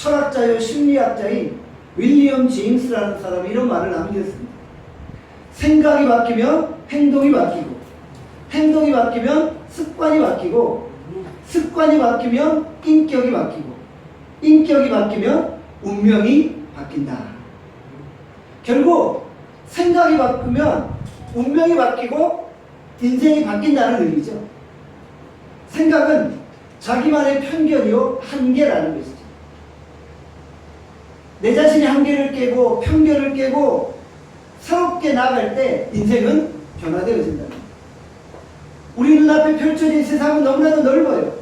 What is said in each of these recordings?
철학자요 심리학자인 윌리엄 제임스라는 사람이 이런 말을 남겼습니다. 생각이 바뀌면 행동이 바뀌고, 행동이 바뀌면 습관이 바뀌고, 습관이 바뀌면 인격이 바뀌고, 인격이 바뀌면 운명이 바뀐다. 결국 생각이 바뀌면 운명이 바뀌고 인생이 바뀐다는 의미죠. 생각은 자기만의 편견이요 한계라는 것이죠. 내 자신의 한계를 깨고 편견을 깨고 새롭게 나아갈 때 인생은 변화되어진다. 우리 눈앞에 펼쳐진 세상은 너무나도 넓어요.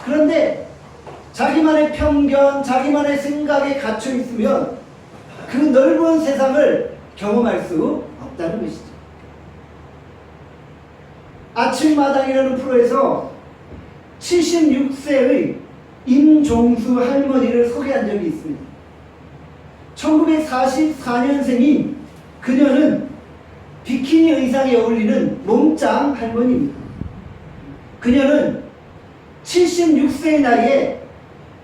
그런데 자기만의 편견, 자기만의 생각에 갇혀 있으면 그 넓은 세상을 경험할 수 없다는 것이죠. 아침마당이라는 프로에서 76세의 임종수 할머니를 소개한 적이 있습니다. 1944년생인 그녀는 비키니 의상에 어울리는 몸짱 할머니입니다. 그녀는 76세의 나이에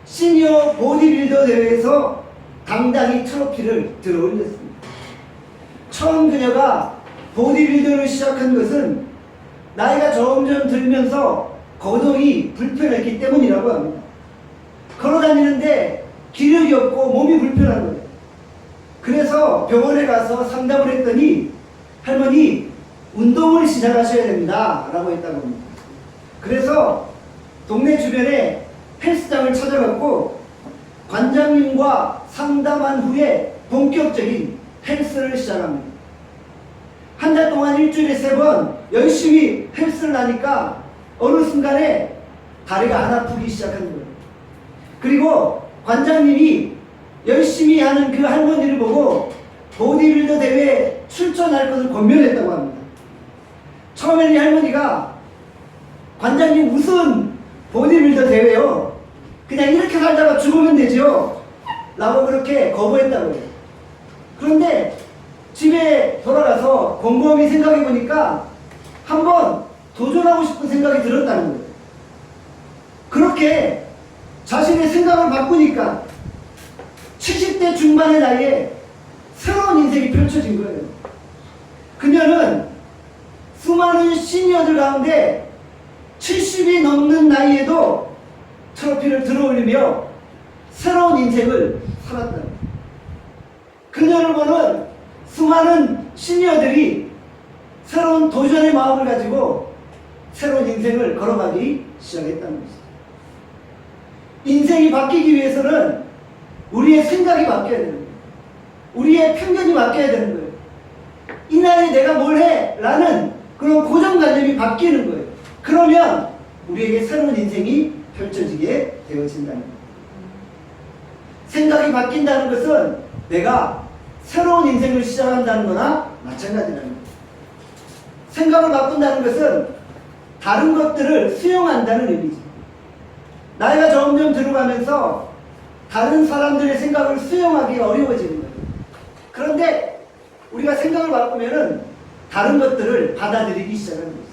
시니어 보디빌더 대회에서 당당히 트로피를 들어올렸습니다. 처음 그녀가 보디빌더를 시작한 것은 나이가 점점 들면서 거동이 불편했기 때문이라고 합니다. 걸어다니는데 기력이 없고 몸이 불편한 거예요. 그래서 병원에 가서 상담을 했더니 할머니 운동을 시작하셔야 됩니다 라고 했다고 합니다. 그래서 동네 주변에 헬스장을 찾아갔고 관장님과 상담한 후에 본격적인 헬스를 시작합니다. 한 달 동안 일주일에 3번 열심히 헬스를 하니까 어느 순간에 다리가 안 아프기 시작하는 거예요. 그리고 관장님이 열심히 하는 그 할머니를 보고 보디빌더 대회에 출전할 것을 권면했다고 합니다. 처음에는 이 할머니가 관장님 무슨 보디빌더 대회요? 그냥 이렇게 살다가 죽으면 되죠? 라고 그렇게 거부했다고 해요. 그런데 집에 돌아가서 곰곰이 생각해 보니까 한번 도전하고 싶은 생각이 들었다는 거예요. 그렇게 자신의 생각을 바꾸니까 70대 중반의 나이에 새로운 인생이 펼쳐진 거예요. 그녀는 수많은 시니어들 가운데 70이 넘는 나이에도 트로피를 들어올리며 새로운 인생을 살았다. 그녀를 보는 수많은 시니어들이 새로운 도전의 마음을 가지고 새로운 인생을 걸어가기 시작했다는 것이죠. 인생이 바뀌기 위해서는 우리의 생각이 바뀌어야 되는 거예요. 우리의 편견이 바뀌어야 되는 거예요. 이 나이에 내가 뭘 해? 라는 그런 고정관념이 바뀌는 거예요. 그러면 우리에게 새로운 인생이 펼쳐지게 되어진다는 거예요. 생각이 바뀐다는 것은 내가 새로운 인생을 시작한다는 거나 마찬가지라는 거예요. 생각을 바꾼다는 것은 다른 것들을 수용한다는 의미죠. 나이가 점점 들어가면서 다른 사람들의 생각을 수용하기 어려워지는 거예요. 그런데 우리가 생각을 바꾸면은 다른 것들을 받아들이기 시작하는 거예요.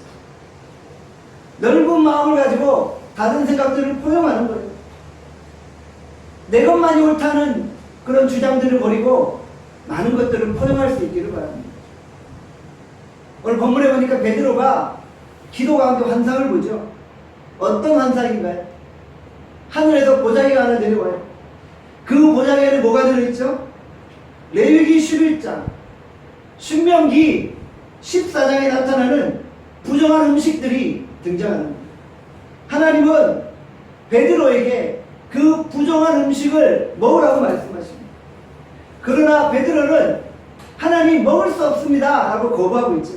넓은 마음을 가지고 다른 생각들을 포용하는 거예요. 내 것만이 옳다는 그런 주장들을 버리고 많은 것들을 포용할 수 있기를 바랍니다. 오늘 본문에 보니까 베드로가 기도 가운데 환상을 보죠. 어떤 환상인가요? 하늘에서 보자기가 하나 내려와요. 그 보자기에는 뭐가 들어있죠? 레위기 11장, 신명기 14장에 나타나는 부정한 음식들이 등장하는 겁니다. 하나님은 베드로에게 그 부정한 음식을 먹으라고 말씀하십니다. 그러나 베드로는 하나님 먹을 수 없습니다 라고 거부하고 있죠.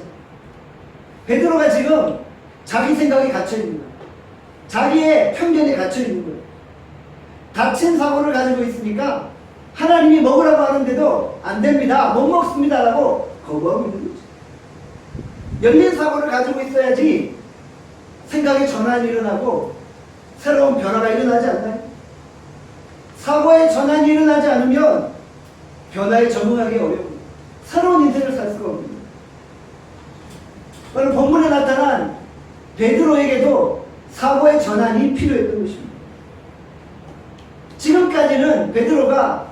베드로가 지금 자기 생각에 갇혀있는 거예요. 자기의 편견에 갇혀있는 거예요. 닫힌 사고를 가지고 있으니까 하나님이 먹으라고 하는데도 안 됩니다, 못 먹습니다 라고 거부하고 있는 거죠. 열린 사고를 가지고 있어야지 생각의 전환이 일어나고 새로운 변화가 일어나지 않나요? 사고의 전환이 일어나지 않으면 변화에 적응하기 어려워요. 새로운 인생을 살 수가 없습니다. 오늘 본문에 나타난 베드로에게도 사고의 전환이 필요했던 것입니다. 지금까지 아직까지는 베드로가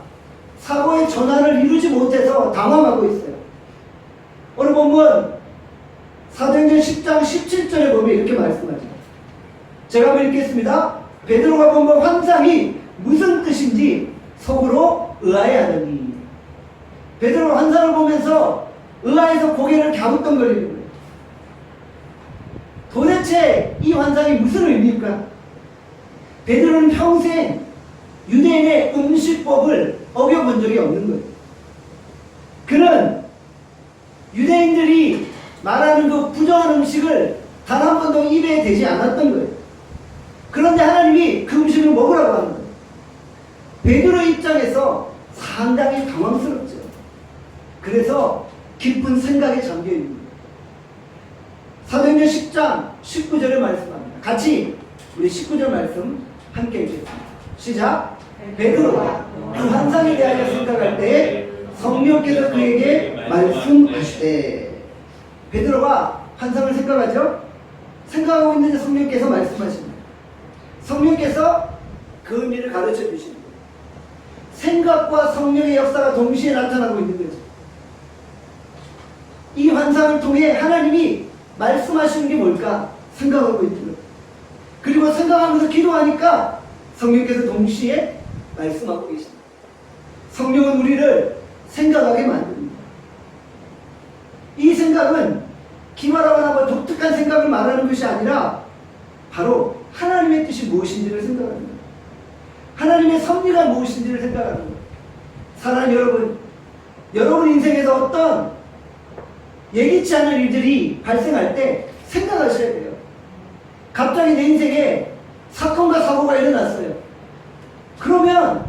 사고의 전환을 이루지 못해서 당황하고 있어요. 오늘 본문 사도행전 10장 17절에 보면 이렇게 말씀하죠. 제가 한번 읽겠습니다. 베드로가 본 그 환상이 무슨 뜻인지 속으로 의아해하더니. 베드로가 환상을 보면서 의아해서 고개를 갸우뚱거리는 거예요. 도대체 이 환상이 무슨 의미일까? 베드로는 평생 유대인의 음식법을 어겨본 적이 없는 거예요. 그는 유대인들이 말하는 그 부정한 음식을 단 한 번도 입에 대지 않았던 거예요. 그런데 하나님이 그 음식을 먹으라고 하는 거예요. 베드로의 입장에서 상당히 당황스럽죠. 그래서 깊은 생각에 잠겨 있는 거예요. 사도행전 10장 19절에 말씀합니다. 같이 우리 19절 말씀 함께 읽겠습니다. 시작. 베드로가 그 환상에 대하여 생각할 때에 성령께서 그에게 말씀하시되. 베드로가 환상을 생각하죠? 생각하고 있는데 성령께서 말씀하십니다. 성령께서 그 의미를 가르쳐 주시는 거예요. 생각과 성령의 역사가 동시에 나타나고 있는 거죠. 이 환상을 통해 하나님이 말씀하시는 게 뭘까 생각하고 있는 거예요. 그리고 생각하면서 기도하니까 성령께서 동시에 말씀하고 계십니다. 성령은 우리를 생각하게 만듭니다. 이 생각은 기말하거나 독특한 생각을 말하는 것이 아니라 바로 하나님의 뜻이 무엇인지를 생각하는 거예요. 하나님의 섭리가 무엇인지를 생각하는 거예요. 사랑하는 여러분 인생에서 어떤 예기치 않은 일들이 발생할 때 생각하셔야 돼요. 갑자기 내 인생에 사건과 사고가 일어났어요. 그러면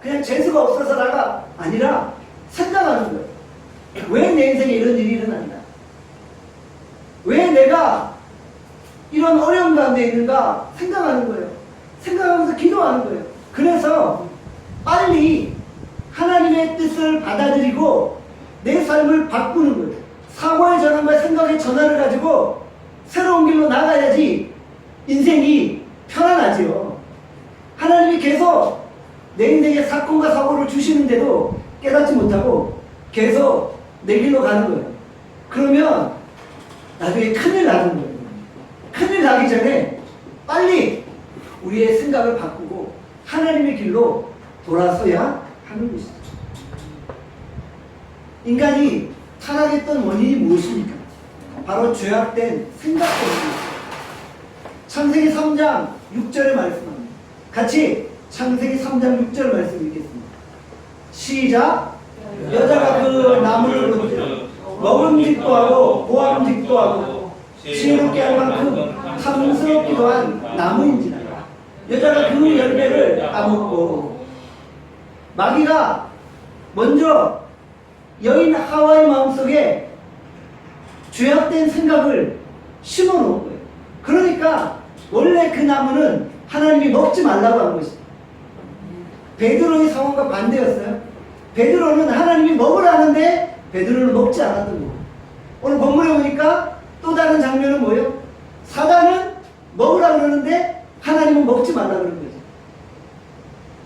그냥 재수가 없어서라가 아니라 생각하는 거예요. 왜 내 인생에 이런 일이 일어났나? 왜 내가 이런 어려움 가운데 있는가 생각하는 거예요. 생각하면서 기도하는 거예요. 그래서 빨리 하나님의 뜻을 받아들이고 내 삶을 바꾸는 거예요. 사고의 전환과 생각의 전환을 가지고 새로운 길로 나가야지 인생이 편안하지요. 하나님이 계속 내 인생에 사건과 사고를 주시는데도 깨닫지 못하고 계속 내 길로 가는 거예요. 그러면 나중에 큰일 나는 거예요. 큰일 나기 전에 빨리 우리의 생각을 바꾸고 하나님의 길로 돌아서야 하는 것이죠. 인간이 타락했던 원인이 무엇입니까? 바로 죄악된 생각 때문입니다. 창세기 3장 6절에 말씀합니다. 같이 창세기 3장 6절 말씀 읽겠습니다. 시작. 여자가 그 나무를 본즉 먹음직도 하고 보암직도 하고 지혜롭게 할 만큼 탐스럽기도 한 나무인지라. 여자가 그 열매를 따먹고. 마귀가 먼저 여인 하와의 마음속에 죄악된 생각을 심어놓은 거예요. 그러니까 원래 그 나무는 하나님이 먹지 말라고 한 것이죠. 베드로의 상황과 반대였어요. 베드로는 하나님이 먹으라는데 베드로는 먹지 않았던 거예요. 오늘 본문에 보니까 또 다른 장면은 뭐예요? 사단은 먹으라 그러는데 하나님은 먹지 말라 그러는 거죠.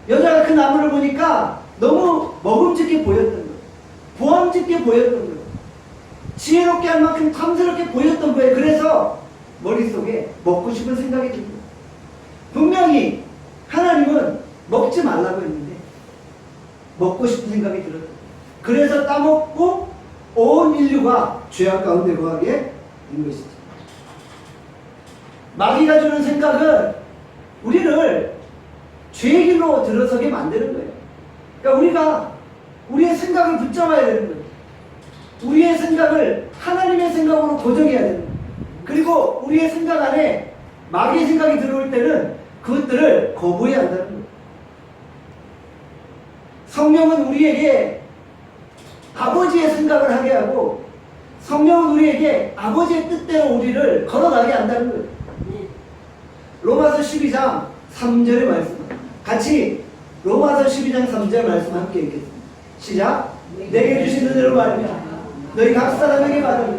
여자가 그 나무를 보니까 너무 먹음직해 보였던 거예요. 보암직해 보였던 거예요. 지혜롭게 할 만큼 탐스럽게 보였던 거예요. 그래서 머릿속에 먹고 싶은 생각이 든 거예요. 분명히 하나님은 먹지 말라고 했는데 먹고 싶은 생각이 들었던 거예요. 그래서 따먹고 온 인류가 죄악 가운데 거하게 된 것이죠. 마귀가 주는 생각은 우리를 죄의 길로 들어서게 만드는 거예요. 그러니까 우리가 우리의 생각을 붙잡아야 되는 거예요. 우리의 생각을 하나님의 생각으로 고정해야 되는 거예요. 그리고 우리의 생각 안에 마귀의 생각이 들어올 때는 그것들을 거부해야 한다는 거예요. 성령은 우리에게 아버지의 생각을 하게 하고 성령은 우리에게 아버지의 뜻대로 우리를 걸어가게 한다는 거예요. 로마서 12장 3절의 말씀입니다. 같이 로마서 12장 3절 말씀 함께 읽겠습니다. 시작. 내게 주신 은혜로 말하며 너희 각 사람에게 받으며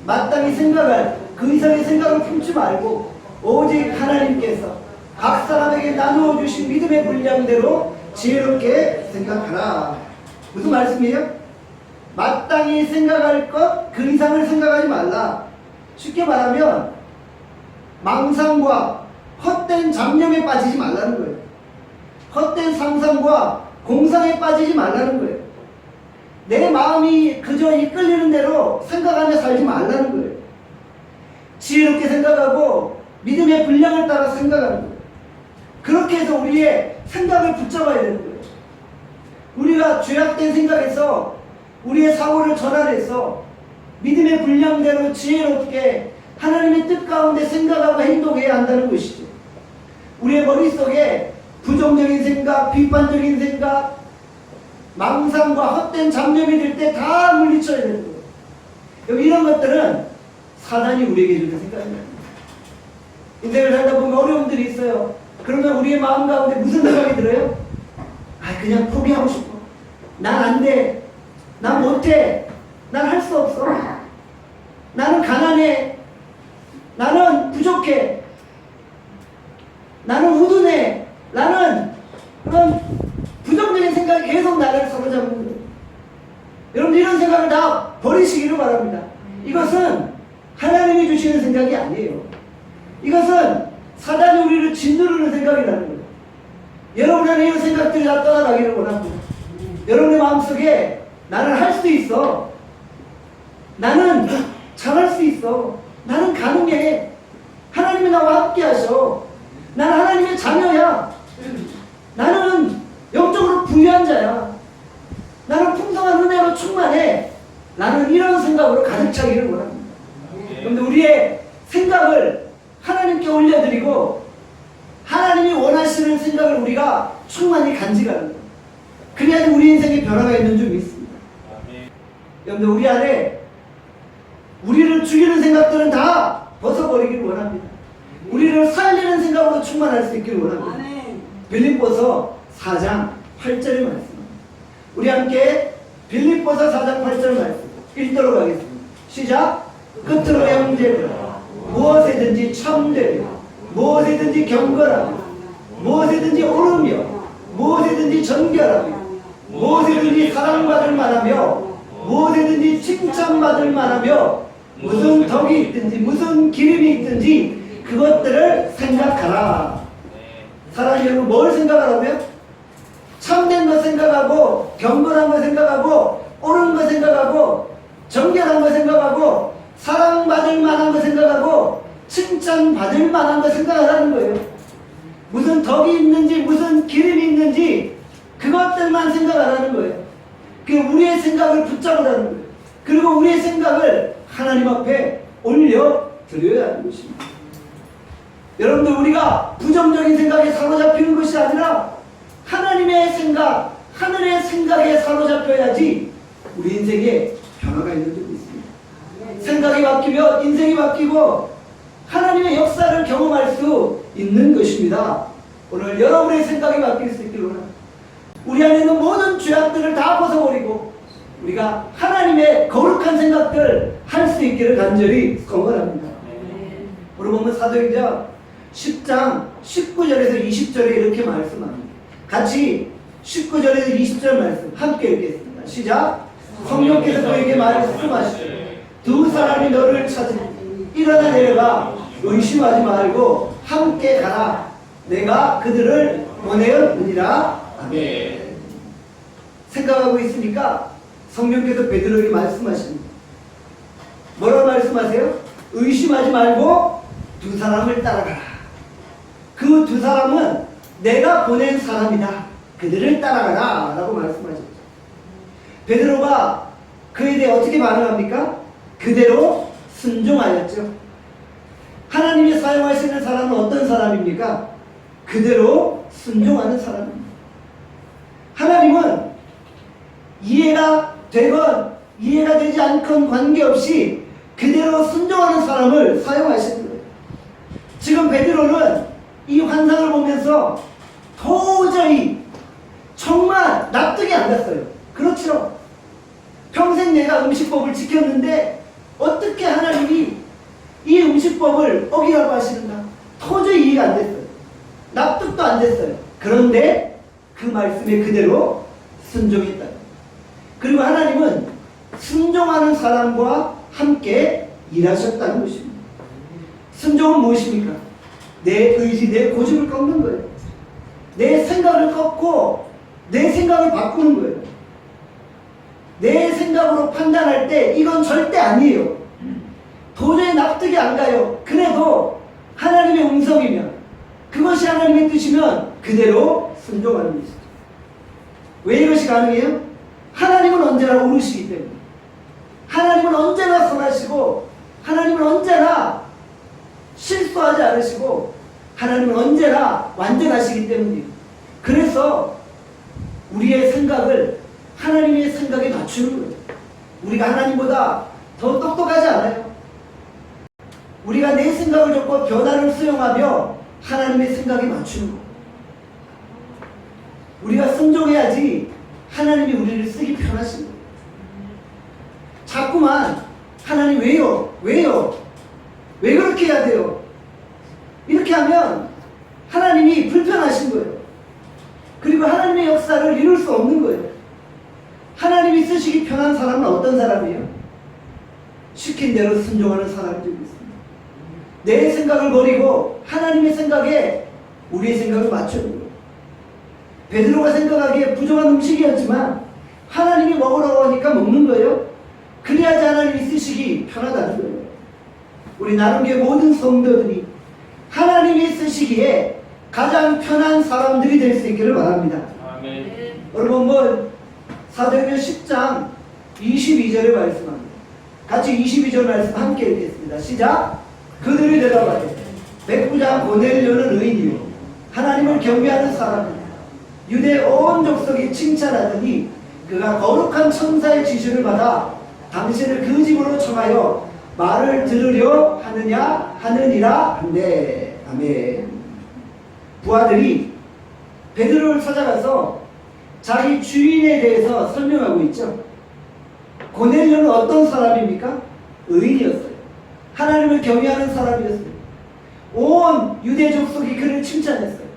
마땅히 생각할 그 이상의 생각을 품지 말고 오직 하나님께서 각 사람에게 나누어 주신 믿음의 분량대로 지혜롭게 생각하라. 무슨 말씀이에요? 마땅히 생각할 것 그 이상을 생각하지 말라. 쉽게 말하면 망상과 헛된 잡념에 빠지지 말라는 거예요. 헛된 상상과 공상에 빠지지 말라는 거예요. 내 마음이 그저 이끌리는 대로 생각하며 살지 말라는 거예요. 지혜롭게 생각하고 믿음의 분량을 따라 생각하는 거예요. 그렇게 해서 우리의 생각을 붙잡아야 되는 거예요. 우리가 죄악된 생각에서 우리의 사고를 전환해서 믿음의 분량대로 지혜롭게 하나님의 뜻 가운데 생각하고 행동해야 한다는 것이죠. 우리의 머릿속에 부정적인 생각, 비판적인 생각, 망상과 헛된 잡념이 들 때 다 물리쳐야 되는 거예요. 여기 이런 것들은 사단이 우리에게 주는 생각입니다. 인생을 살다 보면 어려움들이 있어요. 그러면 우리의 마음 가운데 무슨 생각이 들어요? 아, 그냥 포기하고 싶어. 난 안 돼. 난 못해. 난 할 수 없어. 나는 가난해. 나는 부족해. 나는 우둔해. 나는 그런 부정적인 생각이 계속 나를 사로잡는 거예요. 여러분들 이런 생각을 다 버리시기를 바랍니다. 이것은 하나님이 주시는 생각이 아니에요. 이것은 사단이 우리를 짓누르는 생각이라는 거예요. 여러분 안에 이런 생각들이 다 떠나가기를 원합니다. 여러분의 마음속에 나는 할 수 있어. 나는 잘할 수 있어. 나는 가능해. 하나님이 나와 함께 하셔. 나는 하나님의 자녀야. 나는 영적으로 부유한 자야. 나는 풍성한 은혜로 충만해. 나는 이런 생각으로 가득 차기를 원합니다. 그런데 우리의 생각을 하나님께 올려드리고 하나님이 원하시는 생각을 우리가 충만히 간직하는 거예요. 그래야지 우리 인생에 변화가 있는 줄 믿습니다. 여러분들 우리 안에 우리를 죽이는 생각들은 다 벗어버리기를 원합니다. 우리를 살리는 생각으로 충만할 수 있기를 원합니다. 빌립보서 4장 8절의 말씀. 우리 함께 빌립보서 4장 8절 말씀 읽도록 하겠습니다. 시작. 끝으로 형제들아 무엇이든지 참되며 무엇이든지 경건하며 무엇이든지 옳으며 무엇이든지 정결하며 무엇이든지 사랑받을 만하며 무엇이든지 칭찬받을 만하며 무슨 덕이 있든지 무슨 기름이 있든지 그것들을 생각하라. 사랑하는 여러분, 뭘 생각하라고요? 참된 거 생각하고 경건한 거 생각하고 옳은 거 생각하고 정결한 거 생각하고 사랑받을 만한 거 생각하고 칭찬받을 만한 거 생각하라는 거예요. 무슨 덕이 있는지 무슨 기름이 있는지 그것들만 생각하라는 거예요. 그 우리의 생각을 붙잡으라는 거예요. 그리고 우리의 생각을 하나님 앞에 올려드려야 하는 것입니다. 여러분들 우리가 부정적인 생각에 사로잡히는 것이 아니라 하나님의 생각, 하늘의 생각에 사로잡혀야지 우리 인생에 변화가 있는 줄 믿습니다. 생각이 바뀌면 인생이 바뀌고 하나님의 역사를 경험할 수 있는 것입니다. 오늘 여러분의 생각이 바뀔 수 있기를 원합니다. 우리 안에 있는 모든 죄악들을 다 벗어버리고 우리가 하나님의 거룩한 생각들 할 수 있기를 간절히 소원합니다. 오늘 보면 사도행전 10장 19절에서 20절에 이렇게 말씀합니다. 같이 19절에서 20절 말씀 함께 읽겠습니다. 시작. 성령께서 그에게 말씀하시되 두 사람이 너를 찾으니 일어나 내려가 의심하지 말고 함께 가라. 내가 그들을 보내었느니라. 아멘. 생각하고 있으니까 성령께서 베드로에게 말씀하십니다. 뭐라고 말씀하세요? 의심하지 말고 두 사람을 따라가라. 그 두 사람은 내가 보낸 사람이다. 그들을 따라가라 라고 말씀하셨죠. 베드로가 그에 대해 어떻게 반응합니까? 그대로 순종하였죠. 하나님이 사용하시는 사람은 어떤 사람입니까? 그대로 순종하는 사람입니다. 하나님은 이해가 되건 이해가 되지 않건 관계없이 그대로 순종하는 사람을 사용하시는 거예요. 지금 베드로는 이 환상을 보면서 도저히 정말 납득이 안 갔어요. 그렇죠? 평생 내가 음식법을 지켰는데 어떻게 하나님이 이 음식법을 어기라고 하시는가? 도저히 이해가 안 됐어요. 컷도 안 됐어요. 그런데 그 말씀에 그대로 순종했다. 그리고 하나님은 순종하는 사람과 함께 일하셨다는 것입니다. 순종은 무엇입니까? 내 의지, 내 고집을 꺾는 거예요. 내 생각을 꺾고 내 생각을 바꾸는 거예요. 내 생각으로 판단할 때 이건 절대 아니에요. 도저히 납득이 안 가요. 그래도 하나님의 음성이면, 그것이 하나님의 뜻이면 그대로 순종하는 것이죠. 왜 이것이 가능해요? 하나님은 언제나 오르시기 때문에. 하나님은 언제나 선하시고, 하나님은 언제나 실수하지 않으시고, 하나님은 언제나 완전하시기 때문이에요. 그래서 우리의 생각을 하나님의 생각에 맞추는 거예요. 우리가 하나님보다 더 똑똑하지 않아요. 우리가 내 생각을 접고 변화를 수용하며 하나님의 생각에 맞추는 거예요. 우리가 순종해야지 하나님이 우리를 쓰기 편하신 거예요. 자꾸만 하나님 왜요? 왜요? 왜 그렇게 해야 돼요? 이렇게 하면 하나님이 불편하신 거예요. 그리고 하나님의 역사를 이룰 수 없는 거예요. 하나님이 쓰시기 편한 사람은 어떤 사람이에요? 시킨 대로 순종하는 사람이 되고 있습니다. 내 생각을 버리고 하나님의 생각에 우리의 생각을 맞추는 거예요. 베드로가 생각하기에 부족한 음식이었지만 하나님이 먹으라고 하니까 먹는 거예요. 그래야지 하나님이 쓰시기 편하다는 거예요. 우리 나름교회 모든 성도들이 하나님이 쓰시기에 가장 편한 사람들이 될 수 있기를 바랍니다. 아멘. 여러분 사도행전 10장 22절의 말씀합니다. 같이 22절 말씀 함께 읽겠습니다. 시작. 그들이 대답하되 백부장 고넬료는 의인이요 하나님을 경배하는 사람이다. 유대 온 족속이 칭찬하더니 그가 거룩한 천사의 지시를 받아 당신을 그 집으로 청하여 말을 들으려 하느니라 한대. 아멘. 부하들이 베드로를 찾아가서 자기 주인에 대해서 설명하고 있죠. 고넬료는 어떤 사람입니까? 의인이었어요. 하나님을 경외하는 사람이었어요. 온 유대 족속이 그를 칭찬했어요.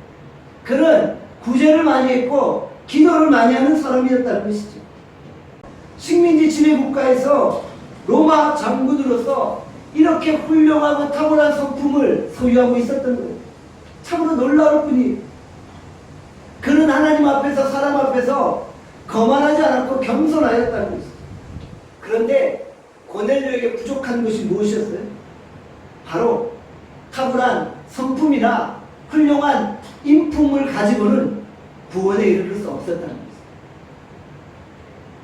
그는 구제를 많이 했고 기도를 많이 하는 사람이었다는 것이죠. 식민지 지배 국가에서 로마 장군으로서 이렇게 훌륭하고 탁월한 성품을 소유하고 있었던 거예요. 참으로 놀라울 뿐이에요. 그는 하나님 앞에서 사람 앞에서 거만하지 않았고 겸손하였다는 것이죠. 그런데 고넬료에게 부족한 것이 무엇이었어요? 바로 탁월한 성품이나 훌륭한 인품을 가지고는 구원에 이르를 수 없었다는 것이죠.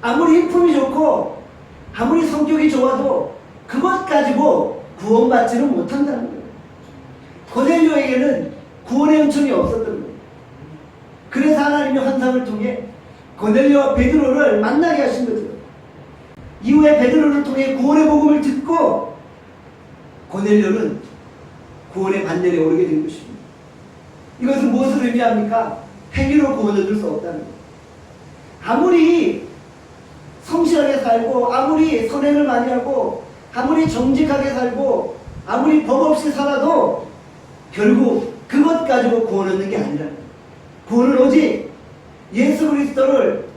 아무리 인품이 좋고 아무리 성격이 좋아도 그것 가지고 구원받지는 못한다는 거예요. 고넬료에게는 구원의 은총이 없었던 거예요. 그래서 하나님의 환상을 통해 고넬료와 베드로를 만나게 하신 거죠. 이후에 베드로를 통해 구원의 복음을 듣고 고넬료는 구원의 반열에 오르게 된 것입니다. 이것은 무엇을 의미합니까? 행위로 구원을 얻을 수 없다는 거예요. 아무리 성실하게 살고 아무리 선행을 많이 하고 아무리 정직하게 살고 아무리 법 없이 살아도 결국 그것 가지고 구원 얻는 게 아니라는 거예요. 구원은 오직 예수 그리스도를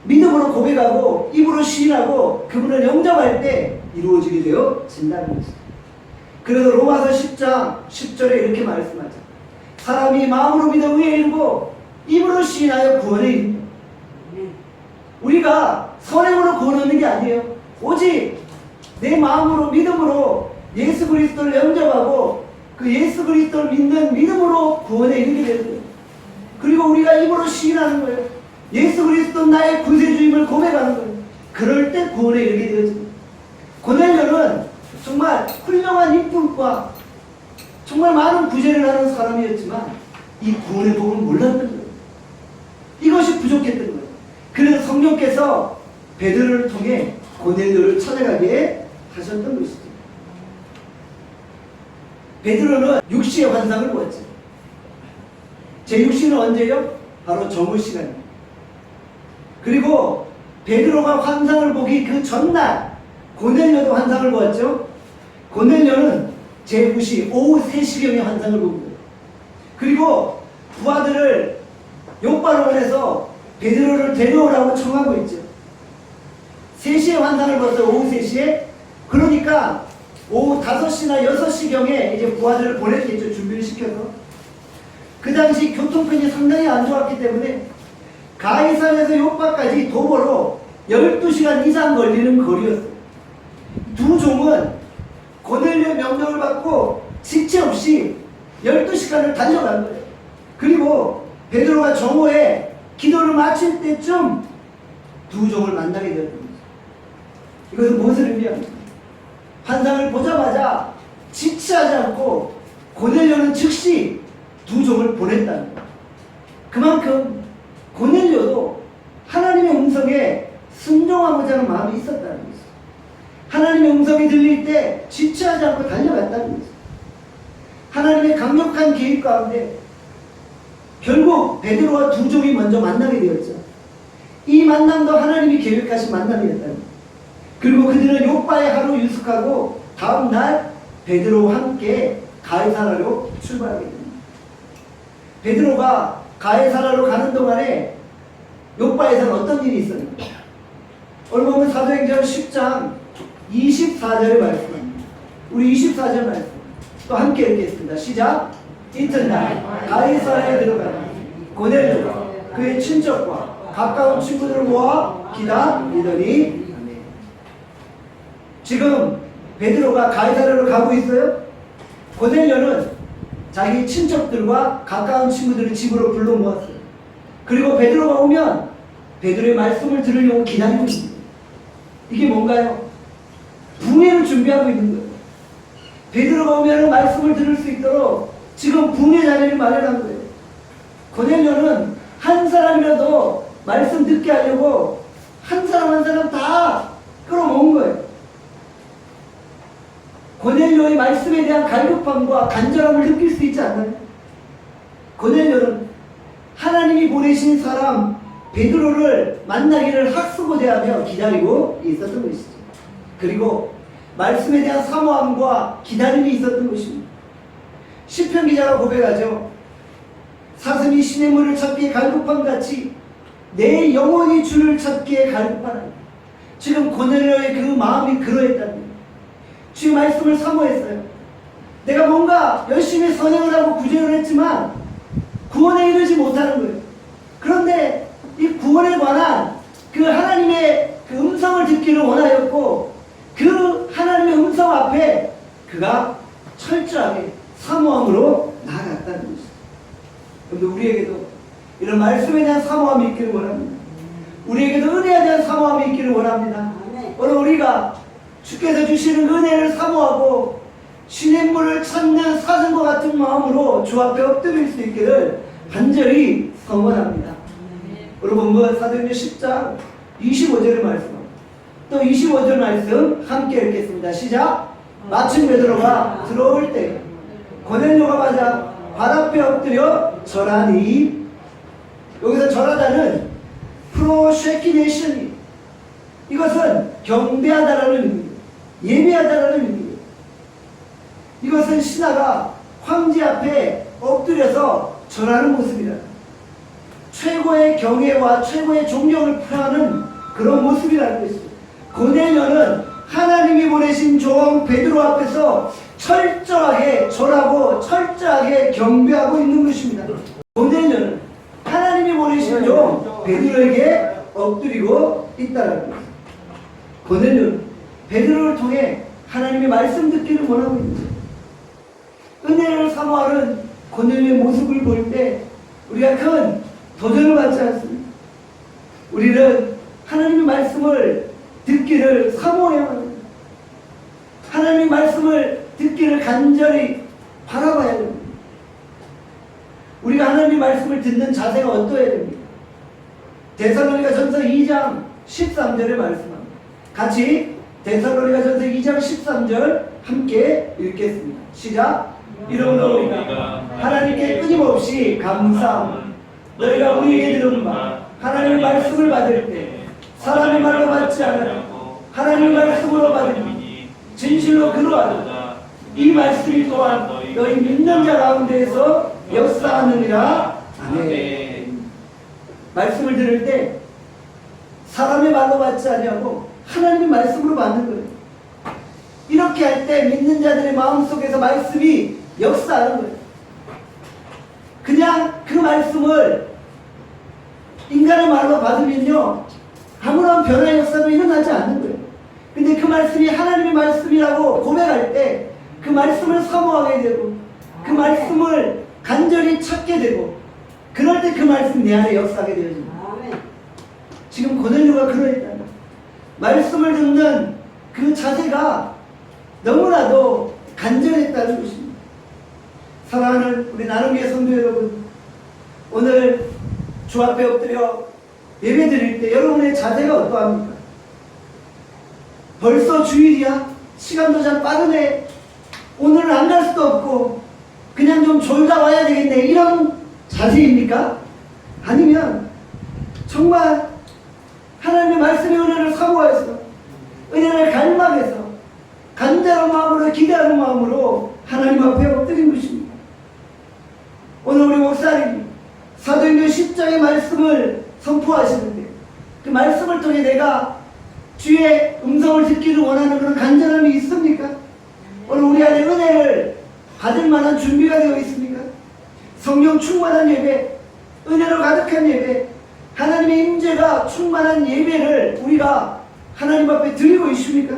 믿음으로 고백하고 입으로 시인하고 그분을 영접할 때 이루어지게 되어진다는 것입니다. 그래서 로마서 10장 10절에 이렇게 말씀하죠. 사람이 마음으로 믿어 의에 이르고 입으로 시인하여 구원에 이릅니다. 우리가 선행으로 구원 얻는 게 아니에요. 오직 내 마음으로 믿음으로 예수 그리스도를 영접하고 그 예수 그리스도를 믿는 믿음으로 구원에 이르게 되는 거예요. 그리고 우리가 입으로 시인하는 거예요. 예수 그리스도 나의 구세주임을 고백하는 거예요. 그럴 때 구원에 이르게 되어집니다. 고넬료는 정말 훌륭한 인품과 정말 많은 구제를 하는 사람이었지만 이 구원의 복음을 몰랐던 거예요. 이것이 부족했던 거예요. 그래서 성령께서 베드로를 통해 고넬료를 찾아가게 하셨던 것이죠. 베드로는 육시의 환상을 보았죠. 제 육시는 언제요? 바로 정오 시간입니다. 그리고 베드로가 환상을 보기 그 전날 고넬료도 환상을 보았죠. 고넬료는 제9시 오후 3시경에 환상을 본 거예요. 그리고 부하들을 요바로 보내서 베드로를 데려오라고 청하고 있죠. 3시에 환상을 봤어요. 오후 3시에. 그러니까 오후 5시나 6시경에 이제 부하들을 보냈겠죠. 준비를 시켜서. 그 당시 교통편이 상당히 안 좋았기 때문에 가이사랴에서 요바까지 도보로 12시간 이상 걸리는 거리였어요. 두 종은 고넬료의 명령을 받고 지체 없이 12시간을 달려간 거예요. 그리고 베드로가 정오에 기도를 마칠 때쯤 두 종을 만나게 되었습니다. 이것은 무엇을 의미합니까? 환상을 보자마자 지체하지 않고 고넬료는 즉시 두 종을 보냈다는 거예요. 그만큼 고넬료도 하나님의 음성에 순종하고자 하는 마음이 있었다는 거죠. 하나님의 음성이 들릴 때 지체하지 않고 달려갔다는 거죠. 하나님의 강력한 계획 가운데 결국 베드로와 두 종이 먼저 만나게 되었죠. 이 만남도 하나님이 계획하신 만남이었다는 거예요. 그리고 그들은 요바에 하루 유숙하고 다음 날 베드로와 함께 가이사랴로 출발하게 됩니다. 베드로가 가이사랴로 가는 동안에 요바에서는 어떤 일이 있었는가? 오늘 보면 사도행전 10장 24절의 말씀입니다. 우리 24절 말씀 또 함께 읽겠습니다. 시작. 이튿날 가이사랴에 들어가니 고넬료가 그의 친척과 가까운 친구들을 모아 기다리더니. 지금 베드로가 가이사랴로 가고 있어요. 고넬료는 자기 친척들과 가까운 친구들을 집으로 불러 모았어요. 그리고 베드로가 오면 베드로의 말씀을 들으려고 기다리고 있습니다. 이게 뭔가요? 붕회를 준비하고 있는 거예요. 베드로가 오면 말씀을 들을 수 있도록 지금 붕회 자리를 마련한 거예요. 고넬료는 한 사람이라도 말씀 듣게 하려고 한 사람 한 사람 다 끌어모은 거예요. 고넬료의 말씀에 대한 갈급함과 간절함을 느낄 수 있지 않나요? 고넬료는 하나님이 보내신 사람 베드로를 만나기를 학수고대하며 기다리고 있었던 것이죠. 그리고 말씀에 대한 사모함과 기다림이 있었던 것입니다. 시편 기자가 고백하죠. 사슴이 시냇물을 찾기에 갈급함같이 내 영혼이 주를 찾기에 갈급하나니. 지금 고넬료의 그 마음이 그러했다는 거예요. 주의 말씀을 사모했어요. 내가 뭔가 열심히 선행을 하고 구제를 했지만 구원에 이르지 못하는 거예요. 그런데 이 구원에 관한 그 하나님의 그 음성을 듣기를 원하였고 그 하나님의 음성 앞에 그가 철저하게 사모함으로 나아갔다는 것이죠. 그런데 우리에게도 이런 말씀에 대한 사모함이 있기를 원합니다. 우리에게도 은혜에 대한 사모함이 있기를 원합니다. 오늘 우리가 주께서 주시는 은혜를 사모하고 시냇물을 찾는 사슴과 같은 마음으로 주 앞에 엎드릴 수 있기를 간절히 소원합니다. 오늘 본문 사도행전 10장 25절의 말씀, 또 25절 말씀 함께 읽겠습니다. 시작. 마침 베드로가 들어올 때 고넬료가 맞아 발 앞에 엎드려 절하니. 여기서 절하다는 프로쉐키네이션이, 이것은 경배하다라는 의미입니다. 예배하다라는 의미입니다. 이것은 신하가 황제 앞에 엎드려서 절하는 모습이다. 최고의 경애와 최고의 존경을 표하는 그런 모습이라는 것입니다. 고넬료는 하나님이 보내신 종 베드로 앞에서 철저하게 절하고 철저하게 경배하고 있는 것입니다. 고넬료는 하나님이 보내신 종 베드로에게 엎드리고 있다는 것입니다. 고넬료는 베드로를 통해 하나님의 말씀 듣기를 원하고 있습니다. 은혜를 사모하는 고넬료의 모습을 볼 때 우리가 큰 도전을 받지 않습니다. 우리는 하나님의 말씀을 듣기를 사모해야 합니다. 하나님의 말씀을 듣기를 간절히 바라봐야 됩니다. 우리가 하나님의 말씀을 듣는 자세가 어떠해야 됩니까? 데살로니가전서 2장 13절의 말씀합니다. 같이 데살로니가전서 2장 13절 함께 읽겠습니다. 시작. 이러므로 우리가 하나님께 끊임없이 감사함은 너희가 우리에게 들은 바 하나님의 말씀을 받을 때 사람의 말로 받지 않으고 하나님의 말씀으로 받으니 진실로 그러하도다. 이 말씀이 또한 너희 믿는 자 가운데에서 역사하느니라. 말씀을 들을 때 사람의 말로 받지 아니하고 하나님의 말씀으로 받는 거예요. 이렇게 할 때 믿는 자들의 마음속에서 말씀이 역사하는 거예요. 그냥 그 말씀을 인간의 말로 받으면요, 아무런 변화의 역사도 일어나지 않는 거예요. 근데 그 말씀이 하나님의 말씀이라고 고백할 때 그 말씀을 사모하게 되고 그 말씀을 간절히 찾게 되고 그럴 때 그 말씀이 내 안에 역사하게 되어집니다. 지금 고넬료가 그러했다. 말씀을 듣는 그 자세가 너무나도 간절했다는 것입니다. 사랑하는 우리 나눔교회 성도 여러분, 오늘 주 앞에 엎드려 예배 드릴 때 여러분의 자세가 어떠합니까? 벌써 주일이야? 시간도 참 빠르네. 오늘은 안 갈 수도 없고 그냥 좀 졸다 와야 되겠네, 이런 자세입니까? 아니면 정말 하나님의 말씀의 은혜를 사모해서 은혜를 갈망해서 간절한 마음으로 기대하는 마음으로 하나님 앞에 엎드린 것입니다. 오늘 우리 목사님이 사도행전 10장의 말씀을 선포하시는데 그 말씀을 통해 내가 주의 음성을 듣기를 원하는 그런 간절함이 있습니까? 오늘 우리 안에 은혜를 받을 만한 준비가 되어 있습니까? 성령 충만한 예배, 은혜로 가득한 예배, 하나님의 임재가 충만한 예배를 우리가 하나님 앞에 드리고 있습니까?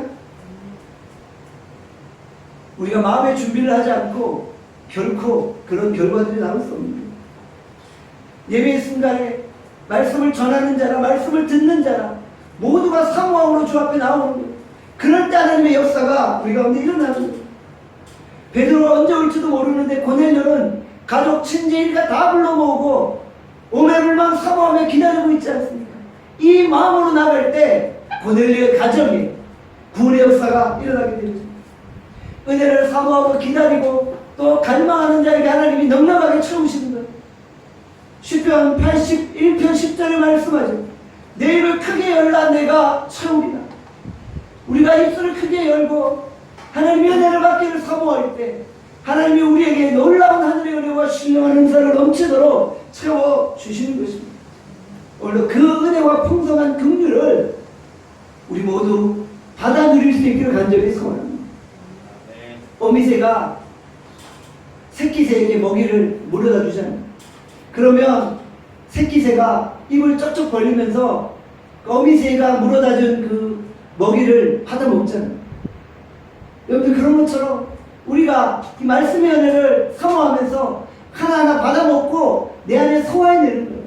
우리가 마음의 준비를 하지 않고 결코 그런 결과들이 나올 수 없습니다. 예배의 순간에 말씀을 전하는 자라 말씀을 듣는 자라 모두가 사모함으로 주 앞에 나오는 거예요. 그럴 때 하나님의 역사가 우리 가운데 일어나는 거예요. 베드로가 언제 올지도 모르는데 고넬료는 가족 친지 일가 다 불러 모으고 오매불망 사모하며 기다리고 있지 않습니까? 이 마음으로 나갈 때 고넬료의 가정에 구원의 역사가 일어나게 되죠. 은혜를 사모하고 기다리고 또 갈망하는 자에게 하나님이 넉넉하게 채우시는 거예요. 시편 81편 10절에 말씀하죠. 내 입을 크게 열라 내가 채우리라. 우리가 입술을 크게 열고 하나님의 은혜를 받기를 사모할 때 하나님이 우리에게 놀라운 하늘의 은혜와 신령한 은사를 넘치도록 채워주시는 것입니다. 오늘도 그 은혜와 풍성한 긍휼을 우리 모두 받아 누릴 수 있기를 간절히 소원합니다. 어미새가 새끼새에게 먹이를 물어다 주잖아요. 그러면 새끼새가 입을 쩍쩍 벌리면서 어미새가 물어다 준 그 먹이를 받아 먹잖아요. 여러분들 그런 것처럼 우리가 이 말씀의 은혜를 사모하면서 하나하나 받아 먹고 내 안에 소화해내는 거예요.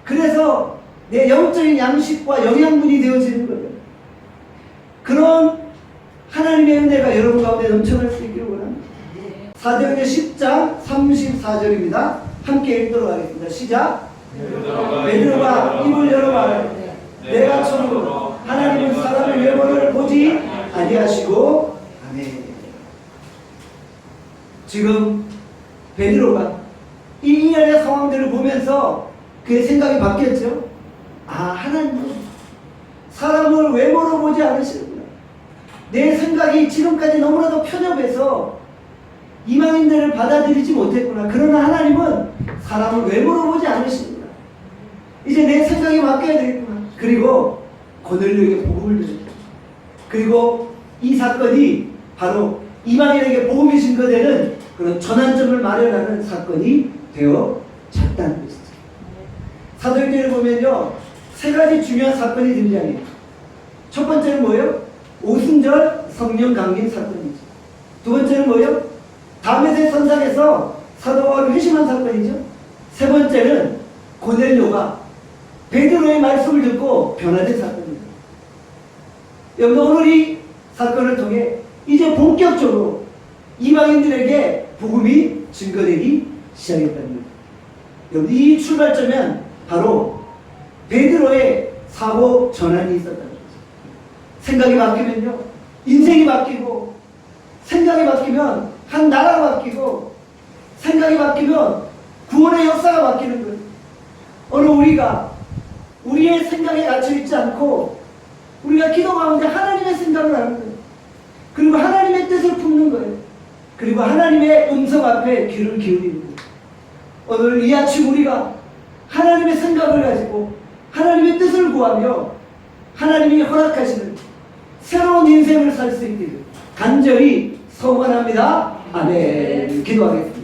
그래서 내 영적인 양식과 영양분이 되어지는 거예요. 그런 하나님의 은혜가 여러분 가운데 넘쳐날 수 있기를 원합니다. 사도행전 10장 34절입니다. 함께 읽도록 하겠습니다. 시작. 베드로가 입을 열어 말하되 내가 참으로 하나님은 사람의 외모를 보지 아니하시고. 아멘. 지금 베드로가 이 일련의 상황들을 보면서 그의 생각이 바뀌었죠. 아, 하나님은 사람을 외모로 보지 않으시는구나. 내 생각이 지금까지 너무나도 편협해서 이방인들을 받아들이지 못했구나. 그러나 하나님은 사람을 외모로 보지 않으시는구나. 이제 내 생각이 바뀌어야 되겠구나. 그리고 고넬료에게 복음을 드렸다. 그리고 이 사건이 바로 이방인에게 복음이 증거되는 그런 전환점을 마련하는 사건이 되어졌다는 것이죠. 사도행전을 보면요, 세 가지 중요한 사건이 등장해요. 첫 번째는 뭐예요? 오순절 성령 강림 사건이죠. 두 번째는 뭐예요? 다메섹 선상에서 사도 바울이 회심한 사건이죠. 세 번째는 고넬료가 베드로의 말씀을 듣고 변화된 사건입니다. 여러분, 오늘 이 사건을 통해 이제 본격적으로 이방인들에게 복음이 증거되기 시작했다는 거예요. 여러분, 이 출발점은 바로 베드로의 사고 전환이 있었다는 거죠. 생각이 바뀌면요, 인생이 바뀌고, 생각이 바뀌면 한 나라가 바뀌고, 생각이 바뀌면 구원의 역사가 바뀌는 거예요. 오늘 우리가 우리의 생각에 갇혀있지 않고 우리가 기도 가운데 하나님의 생각을 하는 거예요. 그리고 하나님의 뜻을 품는 거예요. 그리고 하나님의 음성 앞에 귀를 기울이는 거예요. 오늘 이 아침 우리가 하나님의 생각을 가지고 하나님의 뜻을 구하며 하나님이 허락하시는 새로운 인생을 살 수 있기를 간절히 소원합니다. 아멘. 기도하겠습니다.